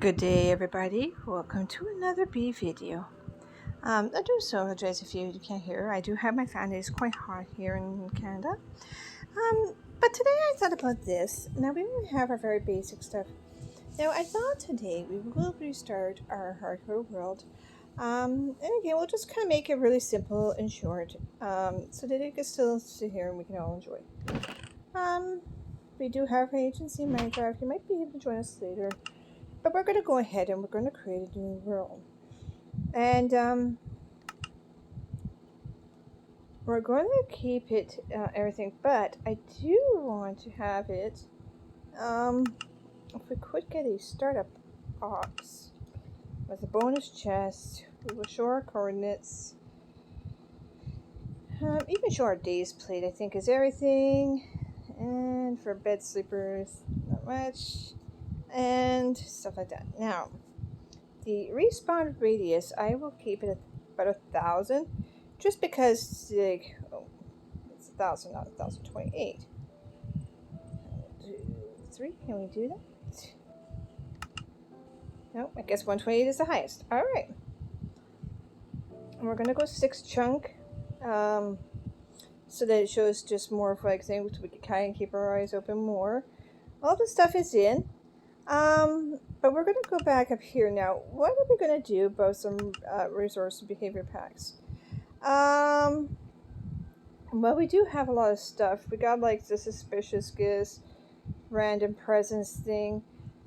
Good day, everybody. Welcome to another bee video. I do apologize if you can't hear. I do have my fan. It's quite hot here in Canada. But today I thought about this. Now we only have our very basic stuff. Now I thought today we will restart our hardcore world. And again, we'll just kind of make it really simple and short, so that you can still sit here and we can all enjoy. Um, we do have an agency in Minecraft. You might be able to join us later. But we're going to go ahead and we're going to create a new world. And we're going to keep it everything, but I do want to have it, if we could get a startup box with a bonus chest, we will show our coordinates, even show our days played, I think is everything, and for bed sleepers, not much, and stuff like that. Now, the respawn radius, I will keep it at about 1,000, just because, like, it's 1,000, not 1,028. 3, can we do that? No, I guess 128 is the highest. All right. And we're gonna go 6 chunk, so that it shows just more of like things we can kind of keep our eyes open more. All the stuff is in. But we're going to go back up here now. What are we going to do about some resource and behavior packs? Well, we do have a lot of stuff. We got like the suspicious gifts, random presence thing.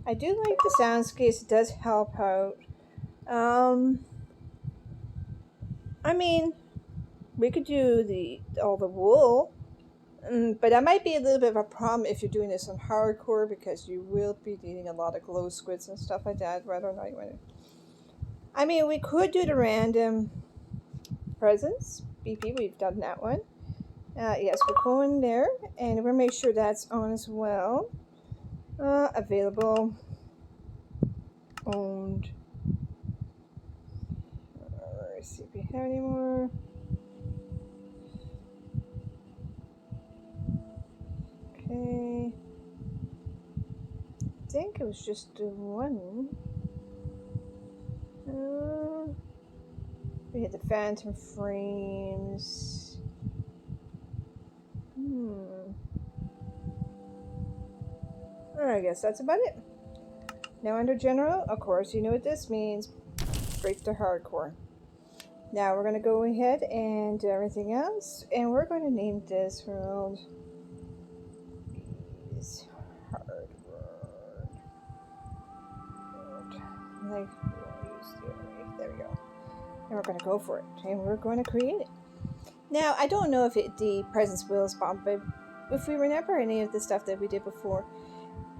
I do like the soundscapes. It does help out. I mean, we could do all the wool. But that might be a little bit of a problem if you're doing this on hardcore, because you will be needing a lot of glow squids and stuff like that, whether or not you want to. I mean, we could do the random presence. BP, we've done that one. Yes, we'll go in there, and we'll make sure that's on as well. Available. Owned. Let's see if we have any more. Okay. I think it was just the one. We had the phantom frames. I guess that's about it. Now under general, of course, you know what this means. Straight to hardcore. Now we're going to go ahead and do everything else, and we're going to name this world Hard World. Like, there we go. And we're going to go for it, and we're going to create it. Now, I don't know if the presence will spawn, but if we remember any of the stuff that we did before,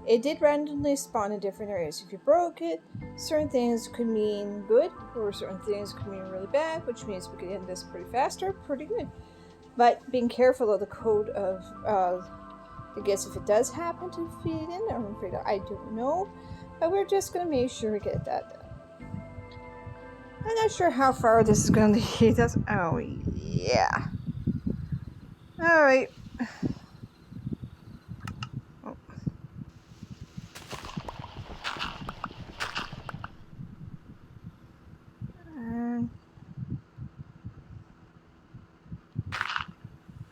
it did randomly spawn in different areas. If you broke it, certain things could mean good, or certain things could mean really bad, which means we could end this pretty fast or pretty good. But being careful of the code of, I guess if it does happen to feed in, or I don't know, but we're just going to make sure we get that done. I'm not sure how far this is going to lead us. Oh, yeah. Alright. Oh.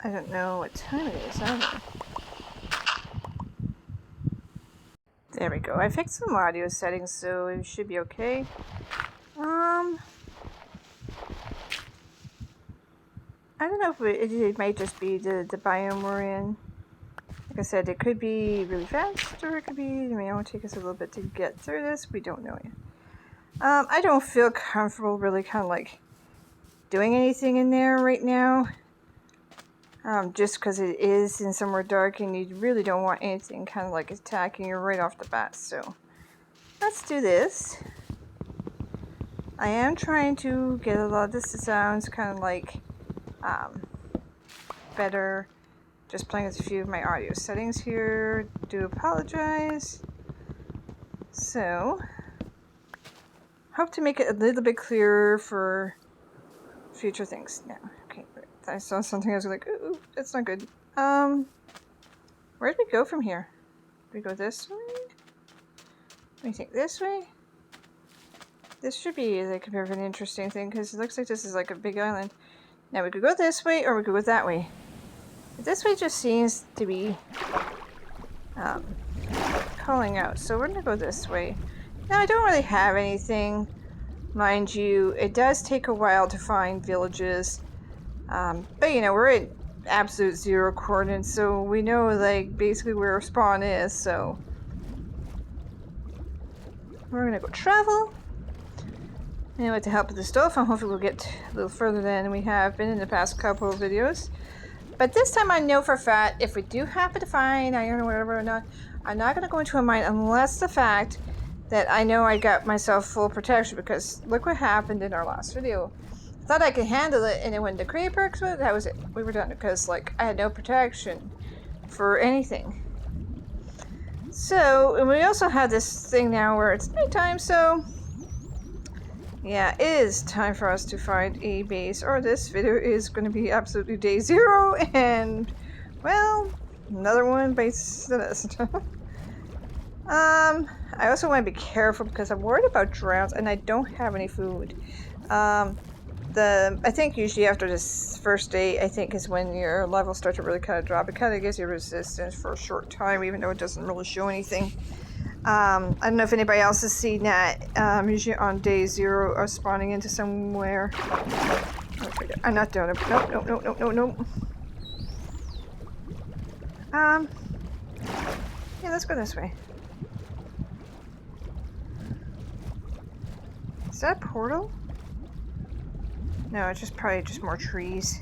I don't know what time it is either. There we go. I fixed some audio settings, so it should be okay. I don't know if it might just be the biome we're in. Like I said, it could be really fast, or it could be, it may only take us a little bit to get through this. We don't know yet. I don't feel comfortable really kind of like doing anything in there right now. Just because it is in somewhere dark and you really don't want anything kind of like attacking you right off the bat. So let's do this. I am trying to get a lot of this sounds kind of like better. Just playing with a few of my audio settings here. Do apologize. So hope to make it a little bit clearer for future things. Now, okay, I saw something. I was like, ooh, that's not good. Where did we go from here? Do we go this way? Do we think this way? This should be like a bit of an interesting thing because it looks like this is like a big island. Now we could go this way or we could go that way. But this way just seems to be calling out. So we're gonna go this way. Now I don't really have anything, mind you. It does take a while to find villages. But you know, we're at absolute 0 coordinates, so we know like basically where our spawn is, so we're gonna go travel. And with the help of the stove, and hopefully we'll get a little further than we have been in the past couple of videos. But this time I know for a fact, if we do happen to find iron or whatever or not, I'm not going to go into a mine unless the fact that I know I got myself full protection, because look what happened in our last video. I thought I could handle it, and then when the creeper exploded, that was it. We were done, because like I had no protection for anything. So, and we also have this thing now where it's nighttime, so yeah, it is time for us to find a base, or this video is going to be absolutely day 0, and, well, another one bites the dust. I also want to be careful because I'm worried about droughts, and I don't have any food. I think usually after this first day, I think is when your levels start to really kind of drop. It kind of gives you resistance for a short time, even though it doesn't really show anything. I don't know if anybody else has seen that. Usually on day 0 of spawning into somewhere. I'm not doing it. Nope. Yeah, let's go this way. Is that a portal? No, it's just probably just more trees.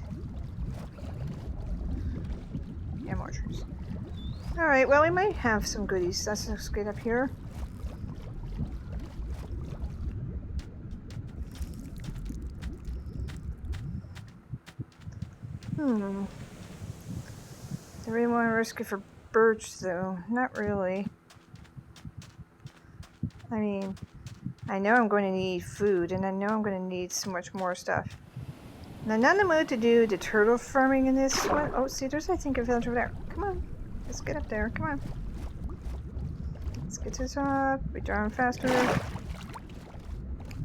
Yeah, more trees. Alright, well, we might have some goodies. Let's get up here. Do I really want to risk it for birch, though? Not really. I mean, I know I'm going to need food, and I know I'm going to need so much more stuff. And I'm not in the mood to do the turtle farming in this one. Oh, see, there's, I think, a village over there. Come on. Let's get up there. Come on. Let's get to the top. We're driving faster.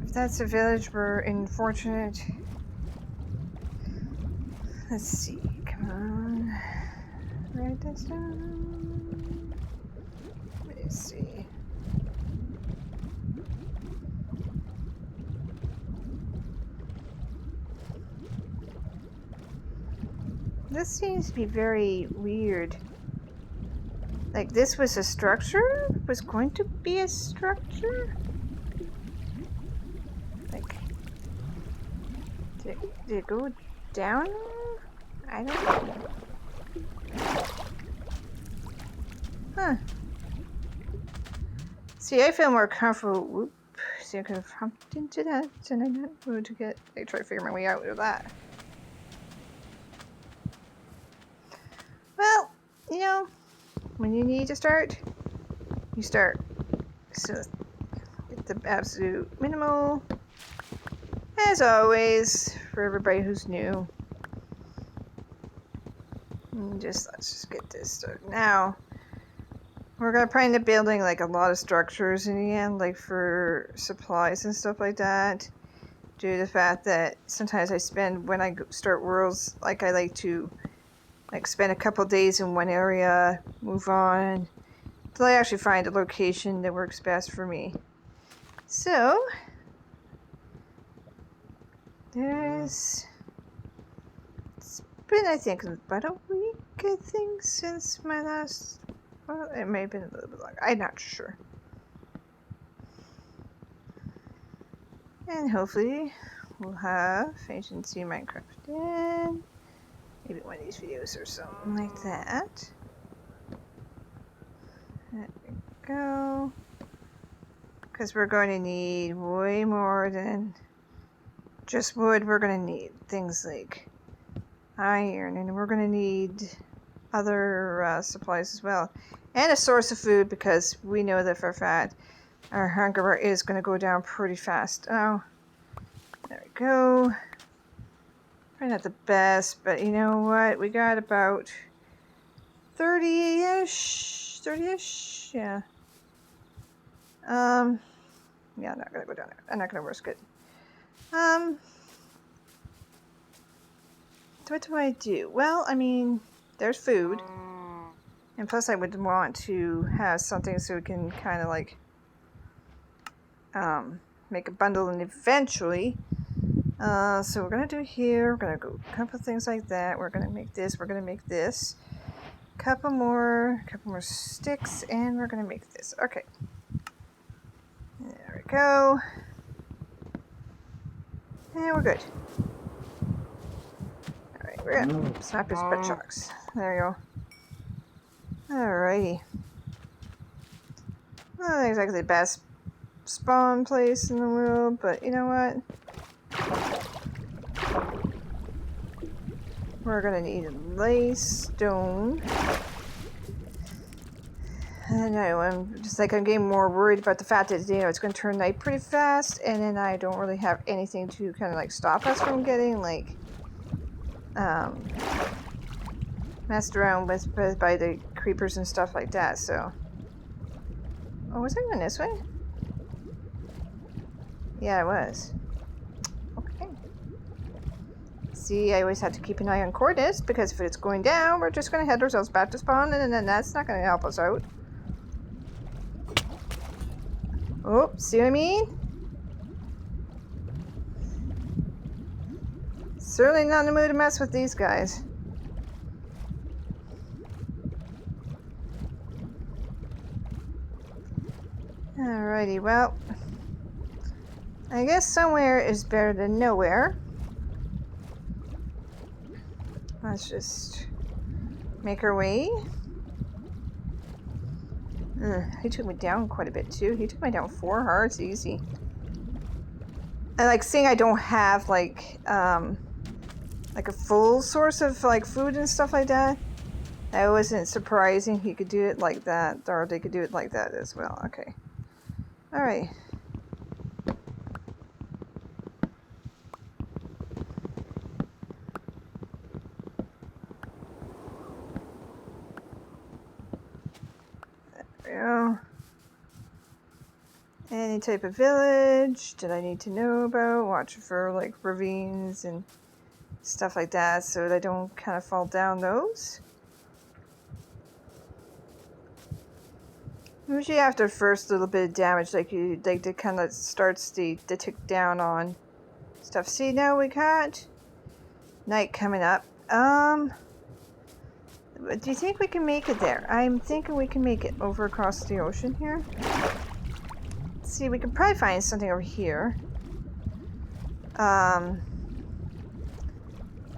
If that's a village, we're unfortunate. Let's see. Come on. Write this down. Let me see. This seems to be very weird. Like, this was a structure? Was going to be a structure? Like, did it go down? I don't know. Huh. See, I feel more comfortable. Whoop. See, I could have humped into that, and I'm not going to get. I try to figure my way out of that. Well, you know, when you need to start, you start. So, get the absolute minimal. As always, for everybody who's new. Let's just get this started. Now, we're going to probably end up building like a lot of structures in the end, like for supplies and stuff like that. Due to the fact that sometimes I spend, when I start worlds, like I like to like spend a couple days in one area, move on, until I actually find a location that works best for me. So, it's been, I think, about a week, I think, since my last, well, it may have been a little bit longer, I'm not sure. And hopefully we'll have Agency Minecraft in maybe one of these videos or something like that. There we go. Because we're going to need way more than just wood. We're going to need things like iron, and we're going to need other supplies as well. And a source of food, because we know that for a fact our hunger bar is going to go down pretty fast. Oh, there we go. Probably not the best, but you know what? We got about 30-ish, yeah. Yeah, I'm not gonna go down there. I'm not gonna risk it. What do I do? Well, I mean, there's food. And plus I would want to have something so we can kind of like make a bundle and eventually. So we're gonna do here, we're gonna go a couple things like that. We're gonna make this, we're gonna make this. Couple more sticks, and we're gonna make this. Okay. There we go. And we're good. Alright, we're gonna snap his butt chocks. There you go. Alrighty. Not exactly the best spawn place in the world, but you know what? We're gonna need lace, stone. I know, I'm getting more worried about the fact that, you know, it's gonna turn night pretty fast, and then I don't really have anything to kind of like stop us from getting like messed around with by the creepers and stuff like that, so. Oh, was I going this way? Yeah, I was. Okay. See, I always have to keep an eye on coordinates, because if it's going down, we're just going to head ourselves back to spawn, and then that's not going to help us out. Oh, see what I mean? Certainly not in the mood to mess with these guys. Alrighty, well, I guess somewhere is better than nowhere. Let's just make our way. He took me down quite a bit too. He took me down 4 hearts, easy. And like seeing I don't have like a full source of like food and stuff like that. That wasn't surprising he could do it like that, or they could do it like that as well. Okay. Alright. There we go. Any type of village that I need to know about. Watch for like ravines and stuff like that so that I don't kind of fall down those. Usually after first little bit of damage, like it kind of starts the tick down on stuff. See, now we got night coming up. Do you think we can make it there? I'm thinking we can make it over across the ocean here. See, we can probably find something over here.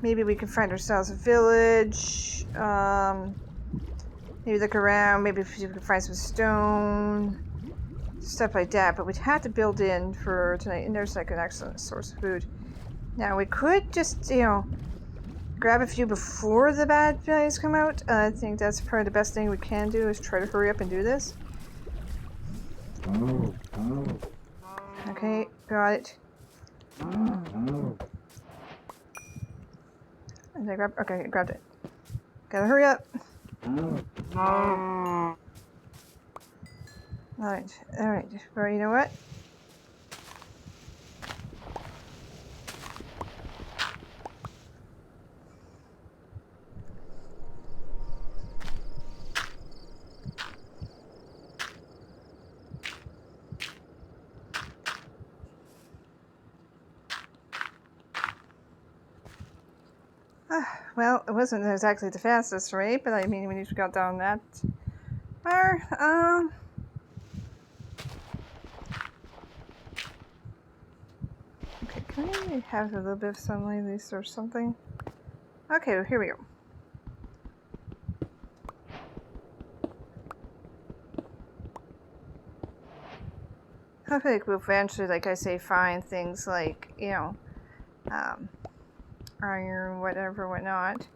Maybe we can find ourselves a village. Maybe look around, maybe if we can find some stone, stuff like that, but we'd have to build in for tonight, and there's like an excellent source of food. Now we could just, you know, grab a few before the bad guys come out. I think that's probably the best thing we can do, is try to hurry up and do this. Okay, got it. And I grabbed, okay, I grabbed it. Gotta hurry up. Alright, well, you know what? Well, it wasn't exactly the fastest rate, but I mean, when you got down that far, okay, can we have a little bit of sunlight at least or something? Okay, well, here we go. Hopefully we'll eventually, like I say, find things like, you know, iron, whatever, whatnot.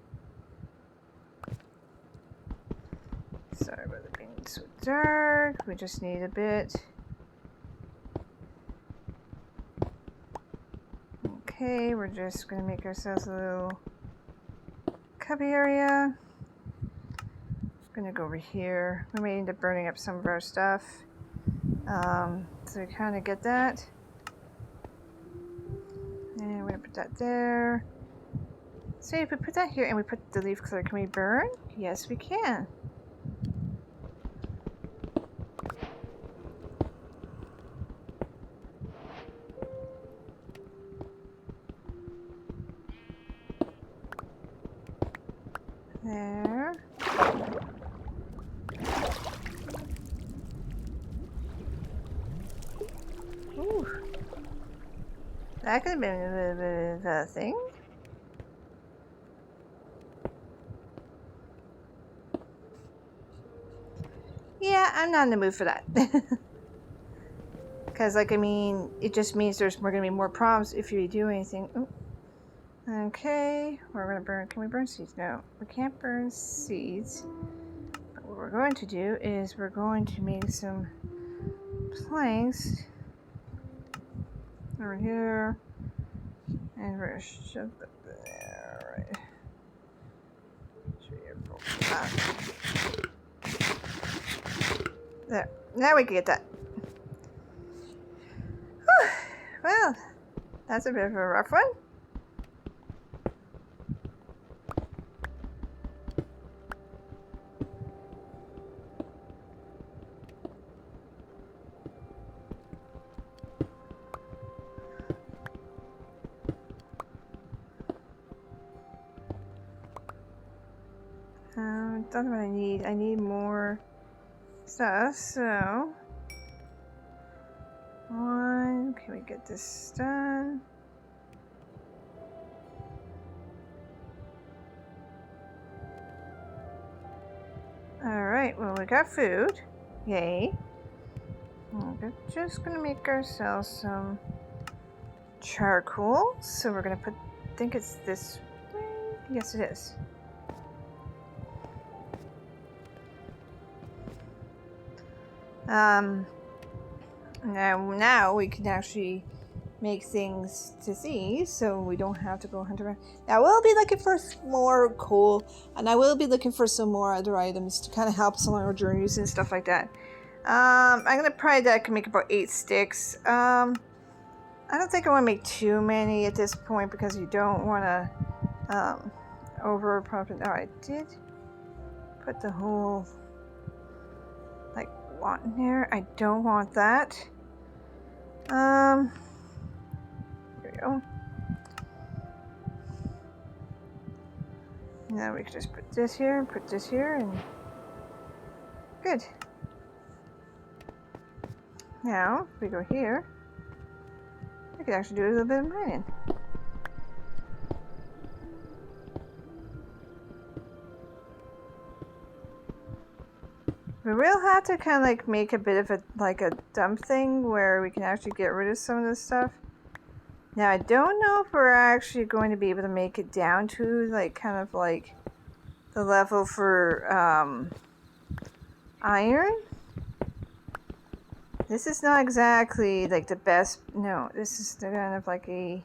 Sorry about it being so dark. We just need a bit. Okay, we're just gonna make ourselves a little cubby area. Just gonna go over here. We may end up burning up some of our stuff. So we kind of get that. And we're going to put that there. So if we put that here and we put the leaf color, can we burn? Yes, we can. There. Ooh. That could have been a little bit of a thing. Yeah, I'm not in the mood for that. Because, like, I mean, it just means there's going to be more problems if you do anything. Ooh. Okay, we're going to burn. Can we burn seeds? No, we can't burn seeds. But what we're going to do is we're going to make some planks over here. And we're going to shove that there. Right. There. Now we can get that. Whew. Well, that's a bit of a rough one. That's what I need. I need more stuff, so one, can we get this done? Alright, well, we got food. Yay. We're just gonna make ourselves some charcoal. So we're gonna put, I think it's this way. Yes, it is. Now we can actually make things to see, so we don't have to go hunt around. Now we'll be looking for more coal, and I will be looking for some more other items to kind of help us along our journeys and stuff like that. I'm gonna pray that I can make about 8 sticks. I don't think I want to make too many at this point because you don't want to over profit. Oh, I did put the whole like want in there. I don't want that. Here we go. Now we can just put this here and put this here and good. Now, if we go here, we can actually do a little bit of mining. We will have to kind of like make a bit of a dump thing where we can actually get rid of some of this stuff. Now I don't know if we're actually going to be able to make it down to like kind of like the level for iron. This is not exactly like the best. No, this is kind of like a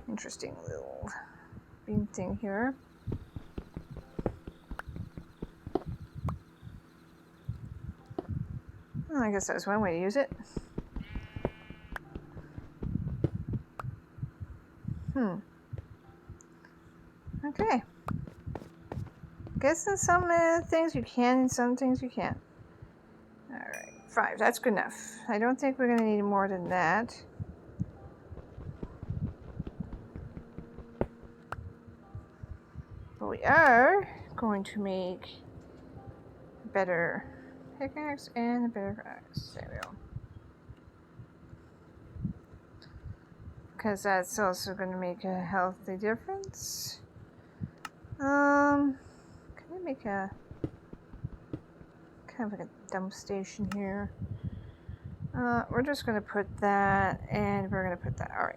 interesting little beam thing here. Well, I guess that's one way to use it. Okay. Guess in some things you can, and some things you can't. Alright, 5. That's good enough. I don't think we're going to need more than that. But we are going to make a better pickaxe and a better axe. There we go. Because that's also going to make a healthy difference. Can I make a kind of like a dump station here? We're just going to put that, and we're going to put that. Alright.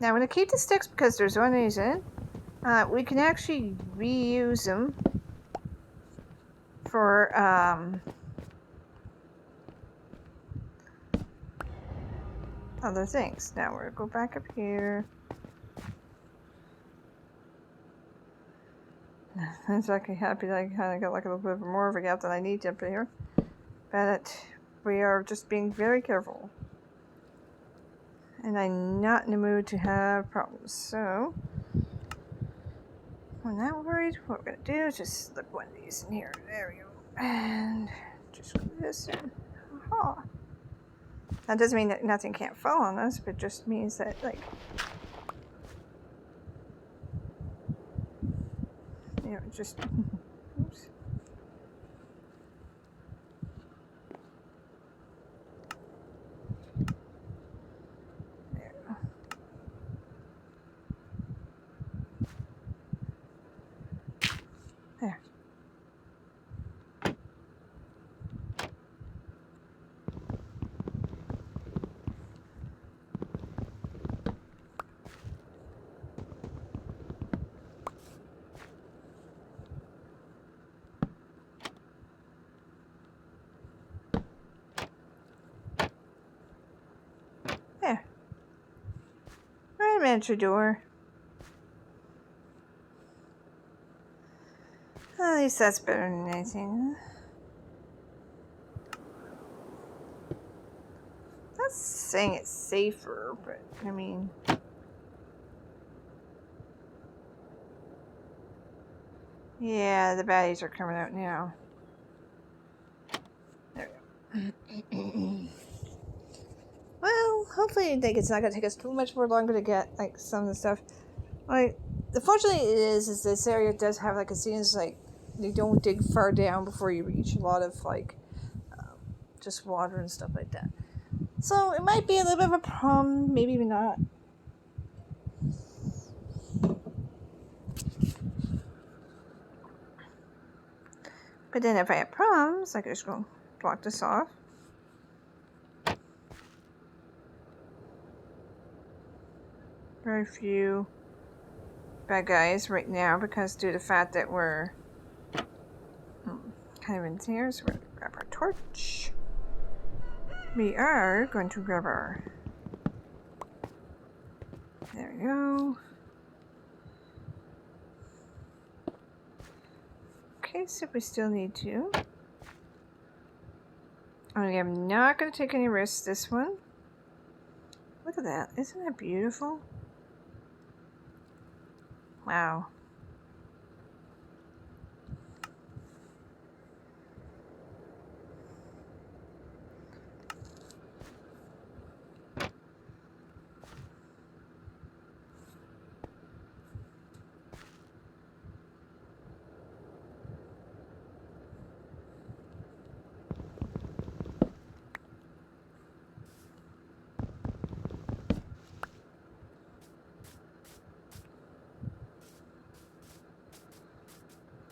Now I'm going to keep the sticks because there's one reason. We can actually reuse them for other things. Now we're going to go back up here. I'm actually happy that I kind of got like a little bit more of a gap than I need up here. But We are just being very careful. And I'm not in the mood to have problems, so I'm not worried. What we're gonna do is just slip one of these in here. There we go. And just put this in. Aha. That doesn't mean that nothing can't fall on us, but just means that, like, you know, just, oops. There. There. There. Right, miniature door. At least that's better than anything. Not saying it's safer, but I mean, yeah, the baddies are coming out now. There we go. Well, hopefully it's not gonna take us too much more longer to get like some of the stuff. Like, fortunately, it is this area does have like a seems like you don't dig far down before you reach a lot of like just water and stuff like that. So it might be a little bit of a problem, maybe even not. But then if I have problems, I could just go block this off. Very few bad guys right now because due to the fact that we're kind of in here, so we're going to grab our torch. We are going to grab our... There we go. Okay, so if we still need to. I'm not going to take any risks this one. Look at that. Isn't that beautiful? Wow.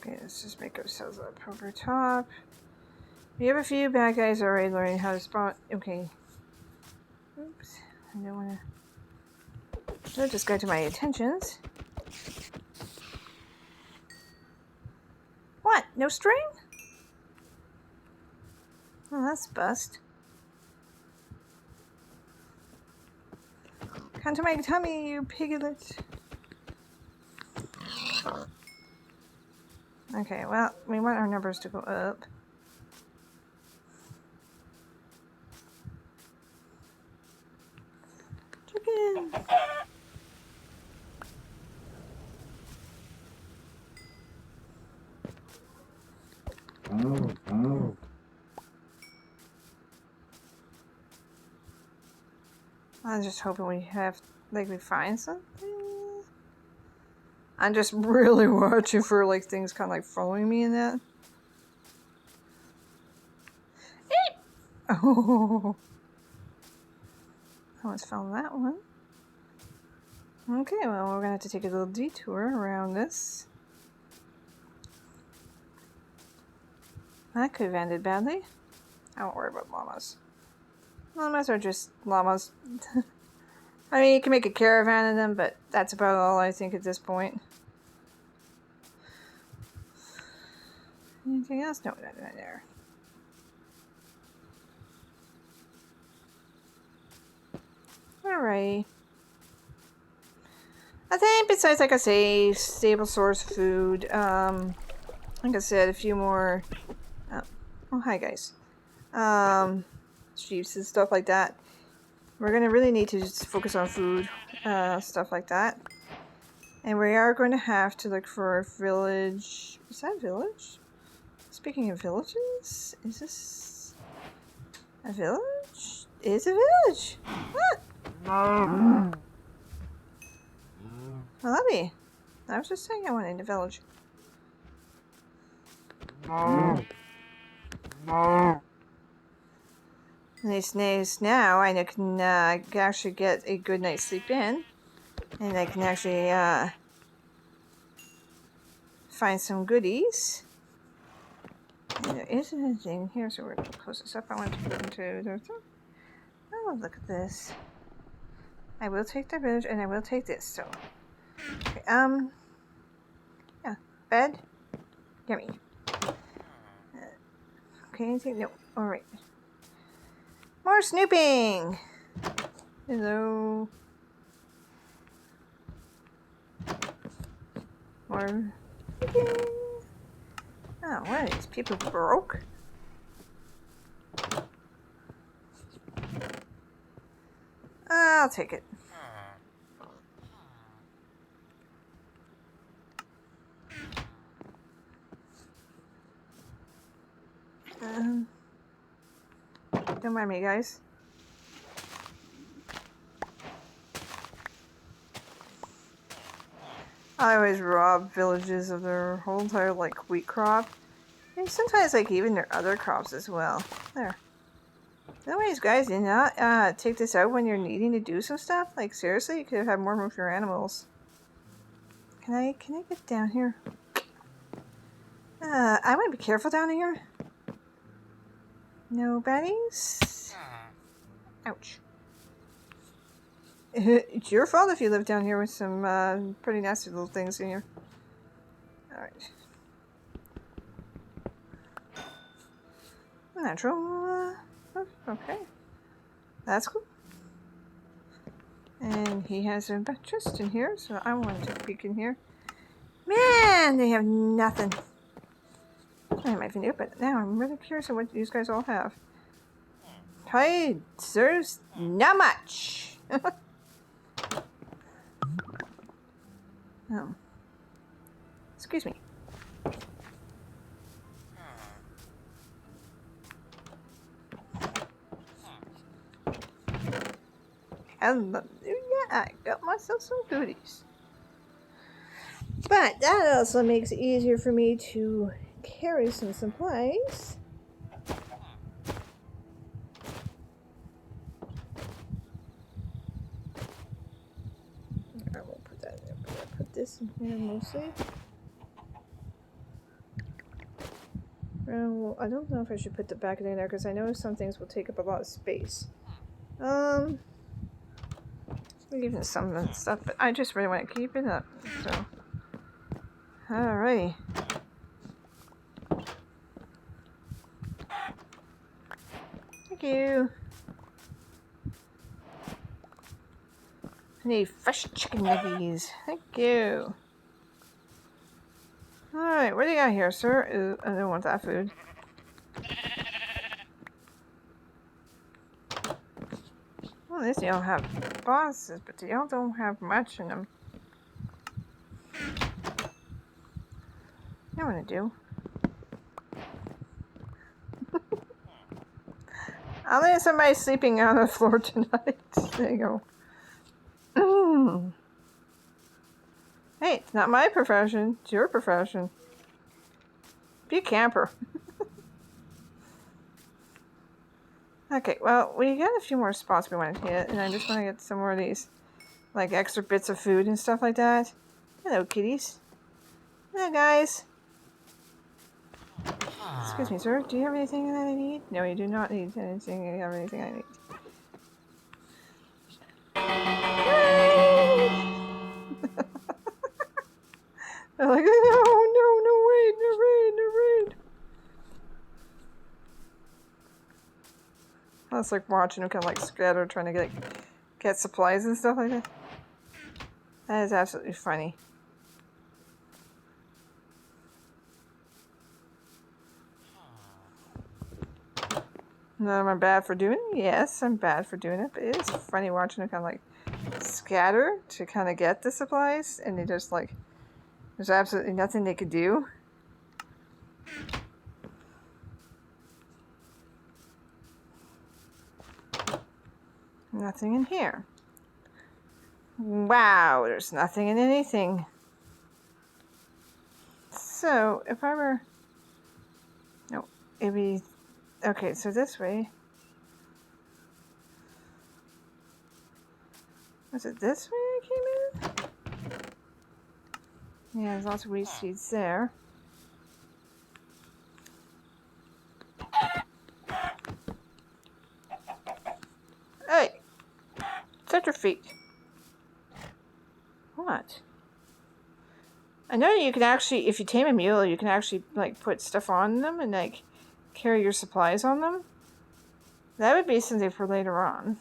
Okay, let's just make ourselves up over top. We have a few bad guys already learning how to spawn. Okay. Oops. I don't want to... I'll just go to my attentions. What? No string? Oh, that's bust. Come to my tummy, you piglet. Okay, well, we want our numbers to go up. Chicken! I'm just hoping we have, like, we find something. I'm just really watching for, like, things kind of, like, following me in that. Oh. I almost found that one. Okay, well, we're gonna have to take a little detour around this. That could have ended badly. I won't worry about llamas. Llamas are just llamas. I mean, you can make a caravan of them, but that's about all I think at this point. Anything else? No, not there. Alright. I think besides, like I say, stable source of food, like I said, a few more... Oh, hi guys. sheep and stuff like that. We're going to really need to just focus on food, stuff like that. And we are going to have to look for a village. Is that a village? Speaking of villages, is this a village? It's a village! What? Well, let me. I was just saying I wanted a village. Nice news now. I can actually get a good night's sleep in. And I can actually find some goodies. And there isn't anything here, so we're going to close this up. I want to put it into the... Oh, look at this. I will take the village and I will take this, so... Okay, yeah, bed. Yummy. Okay, anything? No. Alright. More snooping! Hello. More snooping. Oh, what are these people broke? I'll take it. Don't mind me, guys. I always rob villages of their whole entire, like, wheat crop. And sometimes, like, even their other crops as well. There. Anyways, guys, did not take this out when you're needing to do some stuff? Like, seriously? You could have had more room for your animals. Can I get down here? I want to be careful down here. No baddies? Ouch. It's your fault if you live down here with some pretty nasty little things in here. Alright. Natural. Okay. That's cool. And he has a chest in here, so I want to take a peek in here. Man, they have nothing. I might do, but now I'm really curious of what these guys all have. Hi, there's not much. Oh. Excuse me. Hallelujah, I got myself some goodies. But that also makes it easier for me to carry some supplies. I won't put that in there, but I'll put this in here mostly. Well, I don't know if I should put the back in there because I know some things will take up a lot of space. Even some of the stuff, but I just really want to keep it up. So, alrighty. Thank you. I need fresh chicken nuggies. Thank you. Alright, what do you got here, sir? I don't want that food. Well, at least y'all have bosses, but y'all don't have much in them. You know what to do. I'll let somebody sleeping on the floor tonight. There you go. Hey, it's not my profession. It's your profession. Be a camper. Okay, well, we got a few more spots we want to hit, and I just want to get some more of these, like, extra bits of food and stuff like that. Hello, kitties. Hello, guys. Excuse me, sir. Do you have anything that I need? No, you do not need anything. You have anything I need. They're like, no, raid. I was like watching them kind of like scatter, trying to get supplies and stuff like that. That is absolutely funny. Am I bad for doing it? Yes, I'm bad for doing it, but it is funny watching it kind of like scatter to kind of get the supplies, and they just like, there's absolutely nothing they could do. Nothing in here. Wow, there's nothing in anything. So, if I were... No, it'd be... Okay, so this way... Was it this way I came in? Yeah, there's lots of wheat seeds there. Hey! Set your feet. What? I know you can actually, if you tame a mule, you can actually like put stuff on them and like carry your supplies on them. That would be something for later on.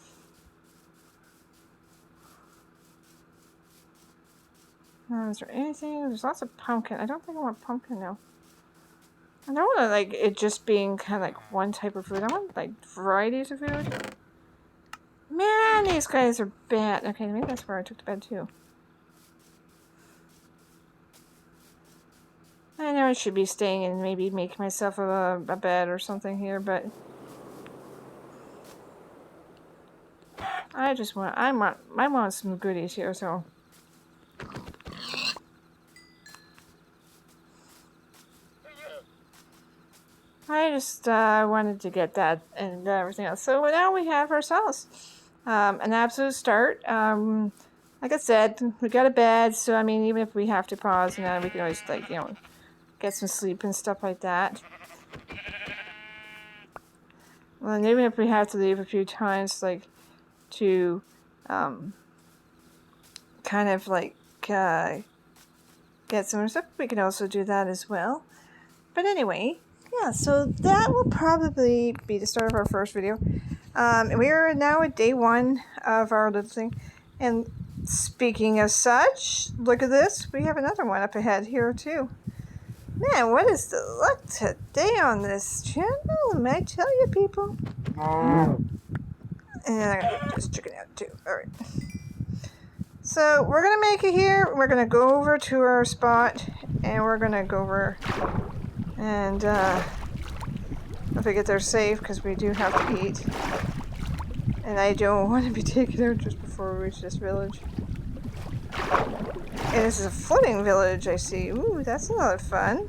Is there anything? There's lots of pumpkin. I don't think I want pumpkin now. I don't want to like it just being kind of like one type of food. I want like varieties of food. Man, these guys are bad. Okay, maybe that's where I took the bed too. I know I should be staying and maybe make myself a bed or something here, but I want some goodies here, so. I just wanted to get that and everything else. So now we have ourselves an absolute start. Like I said, we got a bed, so I mean, even if we have to pause, and we can always like get some sleep and stuff like that. Well, and even if we have to leave a few times, like to kind of like get some stuff, we can also do that as well. But anyway. Yeah, so that will probably be the start of our first video. We are now at day 1 of our little thing. And speaking of such, look at this. We have another one up ahead here too. Man, what is the luck today on this channel? May I tell you, people? And I gotta get this chicken out too. Alright. So we're going to make it here. We're going to go over to our spot. And we're going to go over... And if we get there safe, because we do have to eat. And I don't want to be taken out just before we reach this village. And this is a floating village, I see. Ooh, that's a lot of fun.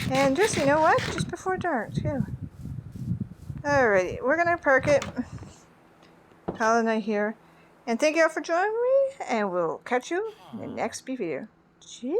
And just, you know what? Just before dark, too. Alrighty, we're going to park it. Call it a night here. And thank you all for joining me. And we'll catch you in the next video. Cheers.